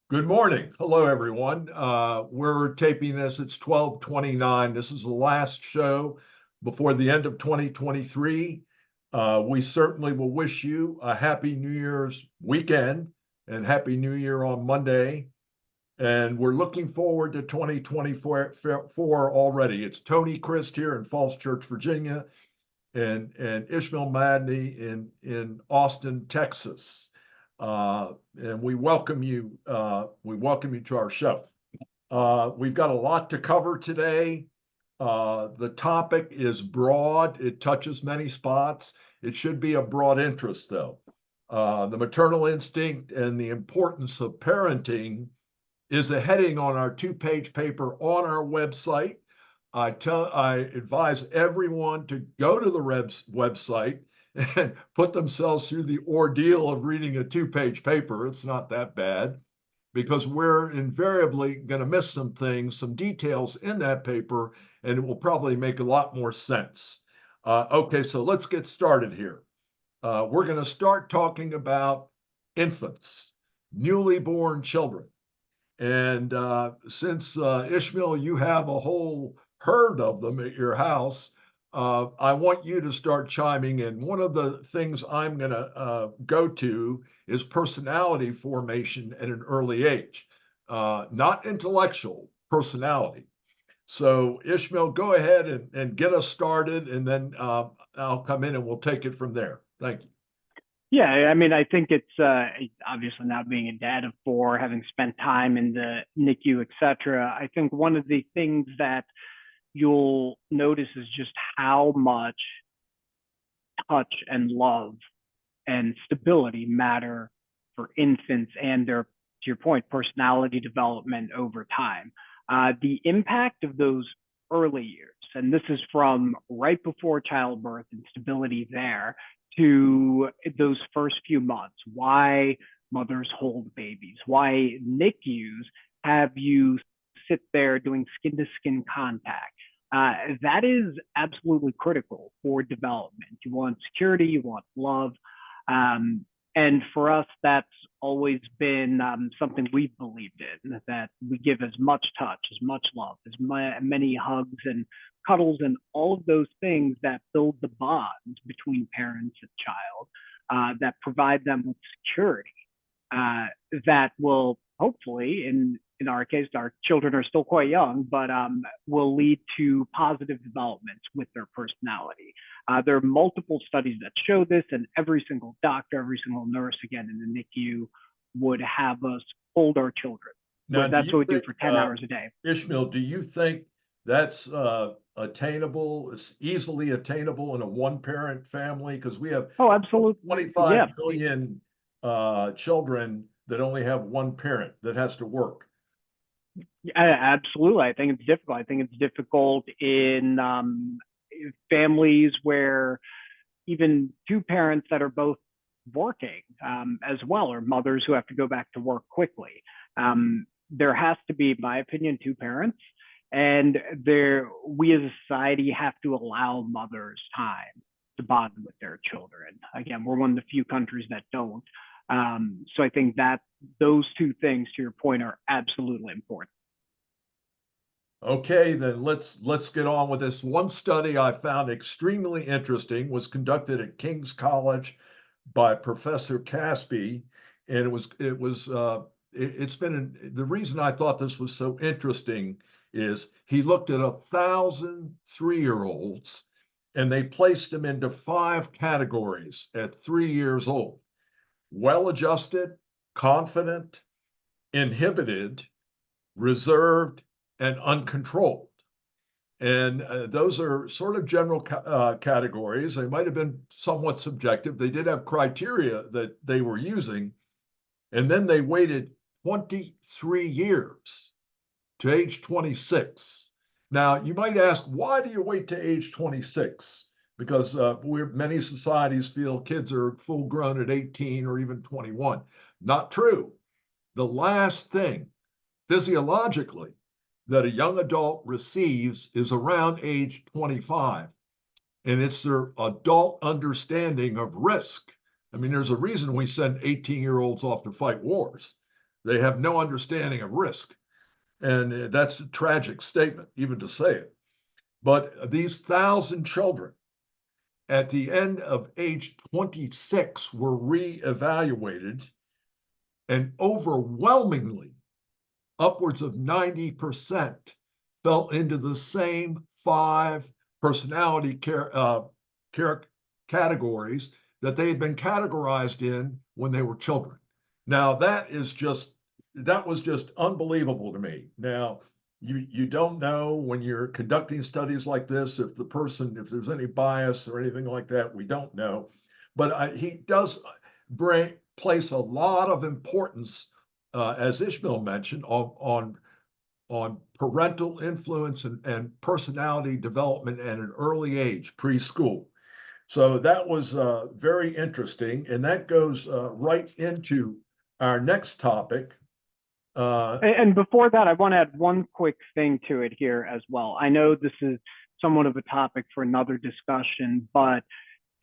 Good morning. Hello, everyone. We're taping this. It's 12:29. This is the last show before the end of 2023. We certainly will wish you a happy New Year's weekend and happy New Year on Monday. And we're looking forward to 2024 already. It's Tony Christ here in Falls Church, Virginia, and Ishmael Madney in Austin, Texas. And we welcome you. We welcome you to our show. We've got a lot to cover today. The topic is broad. It touches many spots. It should be a broad interest, though. The maternal instinct and the importance of parenting is a heading on our two-page paper on our website. I advise everyone to go to the website and put themselves through the ordeal of reading a two-page paper. It's not that bad, because we're invariably going to miss some things, some details in that paper, and it will probably make a lot more sense. Okay, so let's get started here. We're going to start talking about infants, newly born children. And since Ishmael, you have a whole herd of them at your house, I want you to start chiming in. One of the things I'm going to go to is personality formation at an early age, not intellectual, personality. So Ishmael, go ahead and get us started, and then I'll come in and we'll take it from there. Thank you. Yeah, I mean, I think it's obviously now being a dad of four, having spent time in the NICU, et cetera. I think one of the things that you'll notice is just how much touch and love and stability matter for infants and their, to your point, personality development over time. The impact of those early years, and this is from right before childbirth and stability there to those first few months, why mothers hold babies, why NICUs have you sit there doing skin to skin contact. That is absolutely critical for development. You want security, you want love. And for us, that's always been something we've believed in, that we give as much touch, as much love, as many hugs and cuddles and all of those things that build the bond between parents and child, that provide them with security, that will hopefully, in our case, our children are still quite young, but will lead to positive developments with their personality. There are multiple studies that show this, and every single doctor, every single nurse, again, in the NICU would have us hold our children. Now, that's what we do for 10 hours a day. Ishmael, do you think that's attainable, it's easily attainable in a one-parent family? Because we have absolutely 25 million children that only have one parent that has to work. Absolutely. I think it's difficult. I think it's difficult in families where even two parents that are both working as well, or mothers who have to go back to work quickly. There has to be, in my opinion, two parents, and we as a society have to allow mothers time to bond with their children. Again, we're one of the few countries that don't. So I think that those two things, to your point, are absolutely important. Okay, then let's get on with this. One study I found extremely interesting was conducted at King's College by Professor Caspi, and it's been the reason I thought this was so interesting is he looked at 1,000 3-year-olds, and they placed them into 5 categories at 3 years old: well-adjusted, confident, inhibited, reserved, and uncontrolled. And those are sort of general categories. They might have been somewhat subjective. They did have criteria that they were using. And then they waited 23 years to age 26. Now, you might ask, why do you wait to age 26? Because many societies feel kids are full grown at 18 or even 21. Not true. The last thing, physiologically, that a young adult receives is around age 25. And it's their adult understanding of risk. I mean, there's a reason we send 18-year-olds off to fight wars. They have no understanding of risk. And that's a tragic statement, even to say it. But these 1,000 children at the end of age 26 were reevaluated, and overwhelmingly, upwards of 90% fell into the same 5 personality categories that they had been categorized in when they were children. Now, that was just unbelievable to me. Now, you don't know when you're conducting studies like this if there's any bias or anything like that. We don't know, but he does place a lot of importance, as Ishmael mentioned, on parental influence and personality development at an early age, preschool. So that was very interesting, and that goes right into our next topic. And before that, I want to add one quick thing to it here as well. I know this is somewhat of a topic for another discussion, but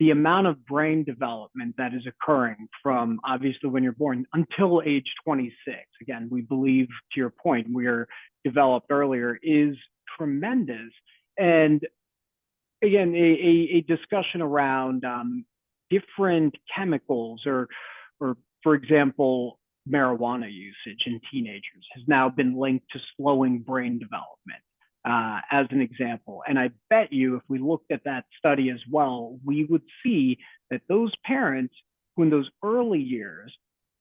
the amount of brain development that is occurring from obviously when you're born until age 26, again, we believe, to your point, we're developed earlier, is tremendous. And again, a discussion around different chemicals or for example, marijuana usage in teenagers has now been linked to slowing brain development, as an example. And I bet you if we looked at that study as well, we would see that those parents who in those early years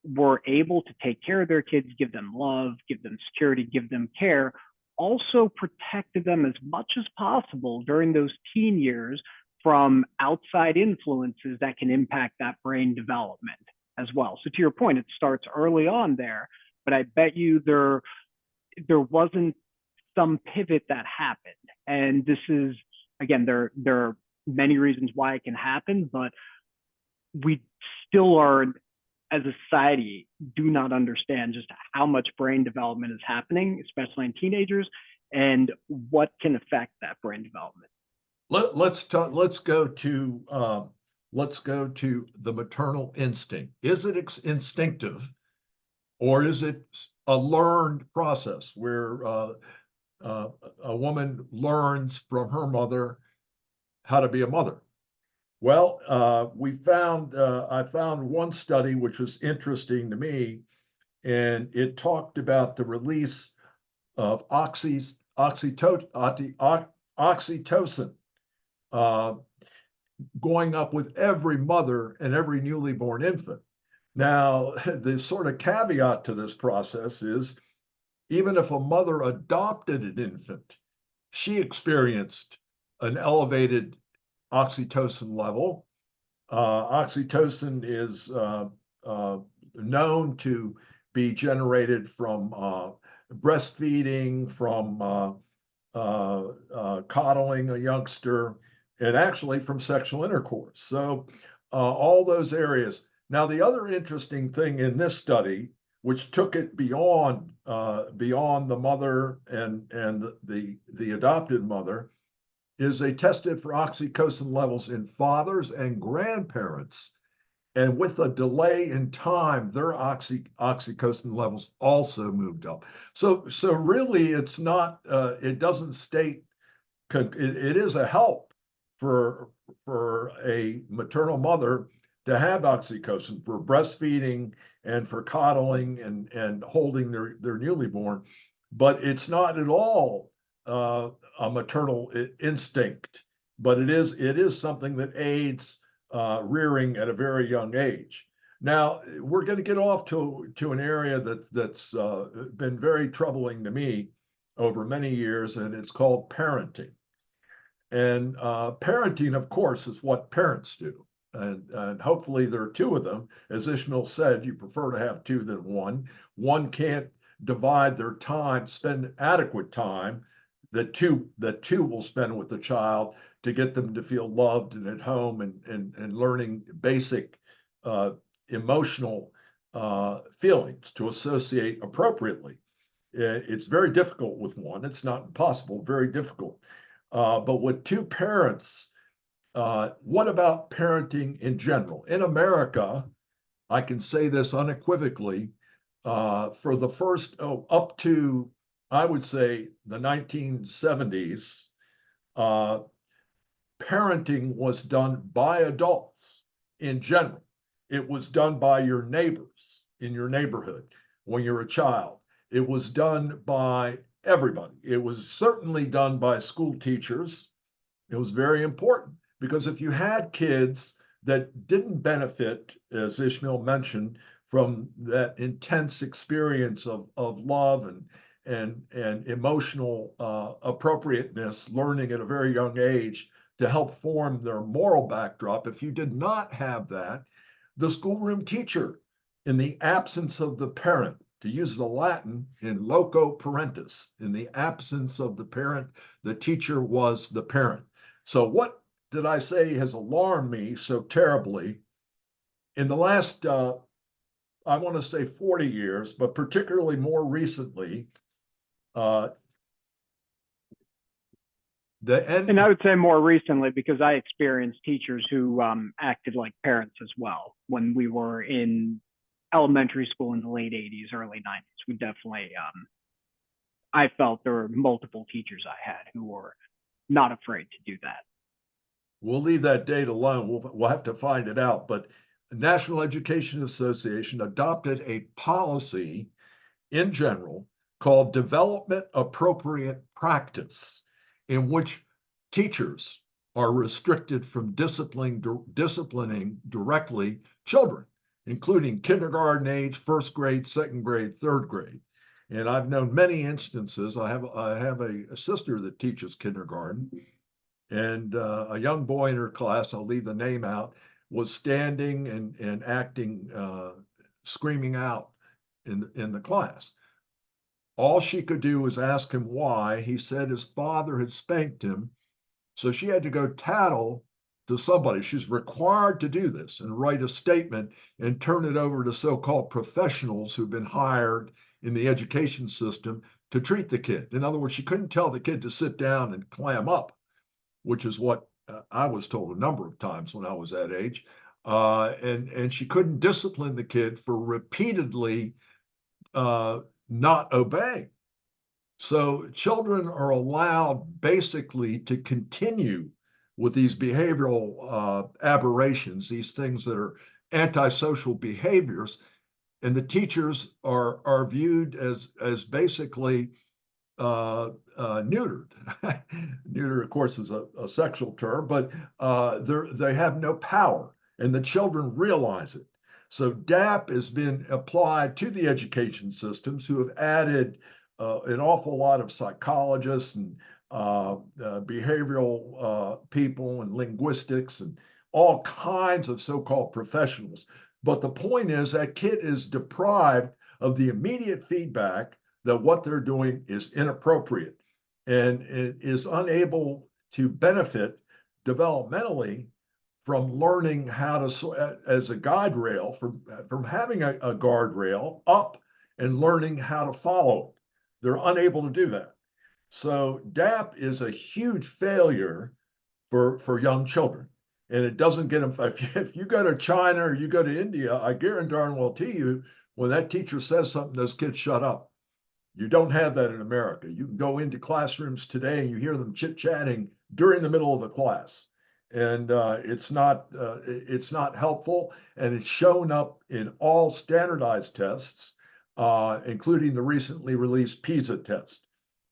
were able to take care of their kids, give them love, give them security, give them care, also protected them as much as possible during those teen years from outside influences that can impact that brain development as well. So to your point, it starts early on there, but I bet you there wasn't some pivot that happened. And this is, again, there are many reasons why it can happen, but we still are, as a society, do not understand just how much brain development is happening, especially in teenagers, and what can affect that brain development. Let's go to the maternal instinct. Is it instinctive, or is it a learned process where a woman learns from her mother how to be a mother? Well, I found one study which was interesting to me, and it talked about the release of oxytocin going up with every mother and every newly born infant. Now, the sort of caveat to this process is even if a mother adopted an infant, she experienced an elevated oxytocin level. Oxytocin is known to be generated from breastfeeding, from coddling a youngster, and actually from sexual intercourse. So all those areas. Now, the other interesting thing in this study, which took it beyond the mother and the adopted mother, is they tested for oxytocin levels in fathers and grandparents, and with a delay in time, their oxytocin levels also moved up. So really, it's not. It doesn't state. It is a help for a maternal mother to have oxytocin for breastfeeding and for coddling and holding their newly born, but it's not at all a maternal instinct. But it is something that aids rearing at a very young age. Now we're going to get off to an area that's been very troubling to me over many years, and it's called parenting. And parenting, of course, is what parents do. And hopefully there are two of them. As Ishmael said, you prefer to have two than one. One can't divide their time, spend adequate time that two will spend with the child to get them to feel loved and at home and learning basic emotional feelings to associate appropriately. It's very difficult with one. It's not impossible, very difficult. But with two parents, what about parenting in general? In America, I can say this unequivocally, for the first, up to, I would say, the 1970s, uh, parenting was done by adults in general. It was done by your neighbors in your neighborhood when you're a child. It was done by everybody. It was certainly done by school teachers. It was very important because if you had kids that didn't benefit, as Ishmael mentioned, from that intense experience of love and emotional appropriateness, learning at a very young age to help form their moral backdrop. If you did not have that, the schoolroom teacher, in the absence of the parent, to use the Latin, in loco parentis, in the absence of the parent, the teacher was the parent. So, what did I say has alarmed me so terribly? In the last, I want to say 40 years, but particularly more recently, uh, the And I end. would say more recently because I experienced teachers who acted like parents as well when we were in elementary school in the late 80s, early 90s. We definitely, I felt there were multiple teachers I had who were not afraid to do that. We'll leave that date alone. We'll have to find it out. But the National Education Association adopted a policy in general called development appropriate practice, in which teachers are restricted from disciplining directly children, including kindergarten age, first grade, second grade, third grade. And I've known many instances. I have a sister that teaches kindergarten, and a young boy in her class, I'll leave the name out, was standing and acting, screaming out in the class. All she could do was ask him why. He said his father had spanked him. So she had to go tattle to somebody. She's required to do this and write a statement and turn it over to so-called professionals who've been hired in the education system to treat the kid. In other words, she couldn't tell the kid to sit down and clam up, which is what I was told a number of times when I was that age. And she couldn't discipline the kid for repeatedly not obeying. So children are allowed basically to continue with these behavioral aberrations, these things that are antisocial behaviors, and the teachers are viewed as basically neutered. Neuter, of course, is a sexual term, but they have no power, and the children realize it. So DAP has been applied to the education systems, who have added an awful lot of psychologists and behavioral people and linguistics and all kinds of so-called professionals. But the point is that kid is deprived of the immediate feedback that what they're doing is inappropriate and it is unable to benefit developmentally from learning how to, as a guide rail, from having a guardrail up and learning how to follow it. They're unable to do that. So DAP is a huge failure for young children. And it doesn't get them, if you go to China or you go to India, I guarantee darn well to you, when that teacher says something, those kids shut up. You don't have that in America. You can go into classrooms today and you hear them chit-chatting during the middle of a class. And it's not helpful, and it's shown up in all standardized tests, including the recently released PISA test.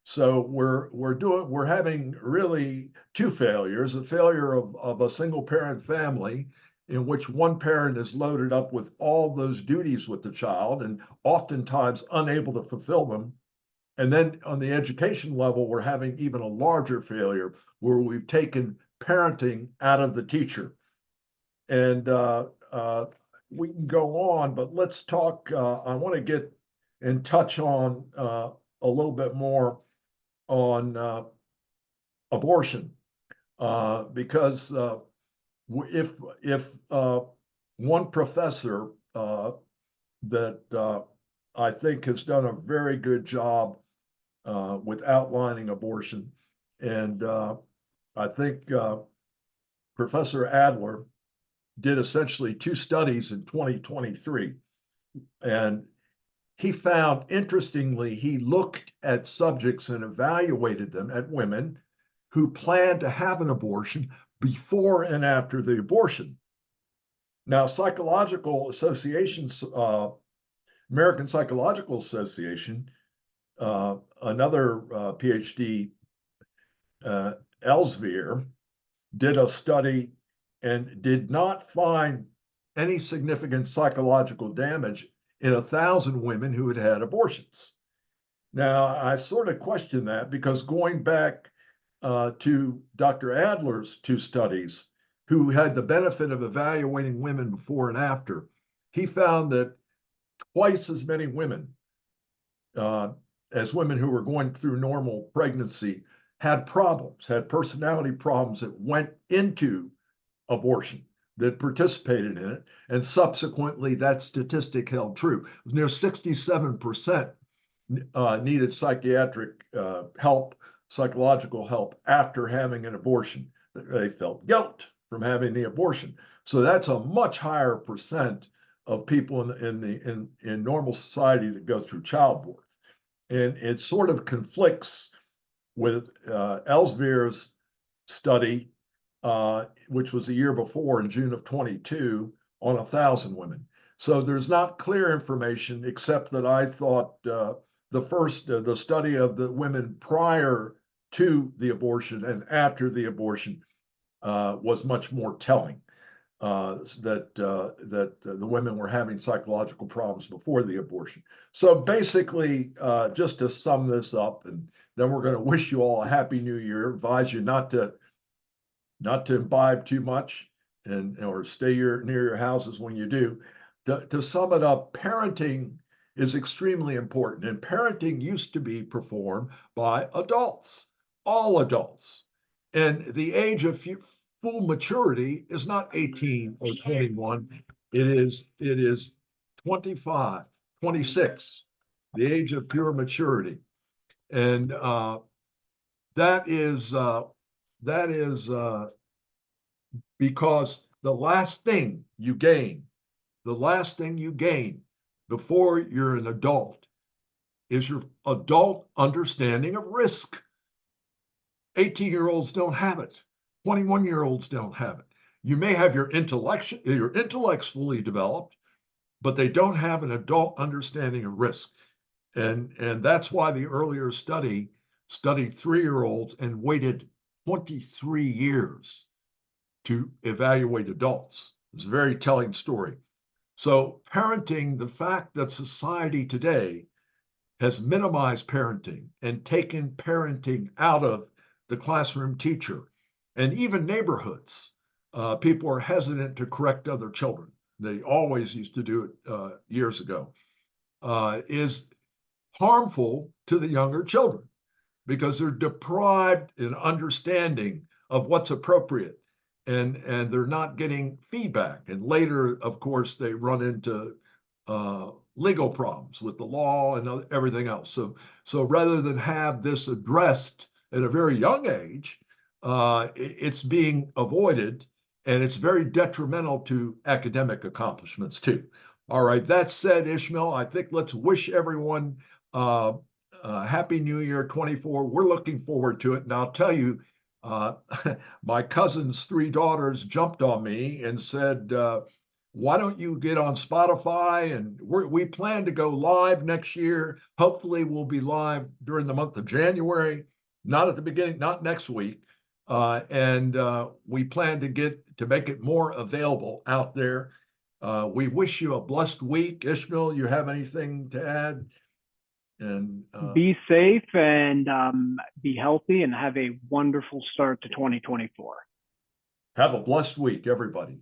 So we're having really two failures: a failure of a single parent family in which one parent is loaded up with all those duties with the child and oftentimes unable to fulfill them. And then on the education level, we're having even a larger failure where we've taken parenting out of the teacher. And we can go on, but let's talk. I want to get and touch on a little bit more on abortion, because if one professor that I think has done a very good job with outlining abortion, and I think Professor Adler did essentially two studies in 2023, and he found, interestingly, he looked at subjects and evaluated them at women who planned to have an abortion before and after the abortion. Now, psychological associations, American Psychological Association, another PhD, Elsevier, did a study and did not find any significant psychological damage in 1,000 women who had had abortions. Now, I sort of question that because going back to Dr. Adler's two studies, who had the benefit of evaluating women before and after, he found that twice as many women as women who were going through normal pregnancy had problems, had personality problems that went into abortion, that participated in it, and subsequently that statistic held true. Near 67% needed psychiatric help, psychological help after having an abortion. They felt guilt from having the abortion. So that's a much higher percent of people in normal society that go through childbirth. And it sort of conflicts with Elsevier's study, which was the year before in June of 22 on 1,000 women. So there's not clear information, except that I thought the study of the women prior to the abortion and after the abortion was much more telling. That the women were having psychological problems before the abortion. So basically, just to sum this up, and then we're going to wish you all a happy new year. Advise you not to imbibe too much or stay near your houses when you do. To sum it up, parenting is extremely important, and parenting used to be performed by adults, all adults, and the age of full maturity is not 18 or 21. It is 25, 26, the age of pure maturity. And that is because the last thing you gain before you're an adult is your adult understanding of risk. 18-year-olds don't have it. 21-year-olds don't have it. You may have your intellect's fully developed, but they don't have an adult understanding of risk. And that's why the earlier study studied 3-year-olds and waited 23 years to evaluate adults. It's a very telling story. So parenting, the fact that society today has minimized parenting and taken parenting out of the classroom teacher, and even neighborhoods, people are hesitant to correct other children. They always used to do it years ago, is harmful to the younger children because they're deprived in understanding of what's appropriate, and they're not getting feedback. And later, of course, they run into legal problems with the law and everything else. So rather than have this addressed at a very young age, it's being avoided, and it's very detrimental to academic accomplishments too. All right, that said, Ishmael, I think let's wish everyone Happy New Year 24. We're looking forward to it. And I'll tell you, my cousin's 3 daughters jumped on me and said, why don't you get on Spotify? And we plan to go live next year. Hopefully we'll be live during the month of January, not at the beginning, not next week. And we plan to make it more available out there. We wish you a blessed week. Ishmael, you have anything to add? And be safe and be healthy and have a wonderful start to 2024. Have a blessed week, everybody.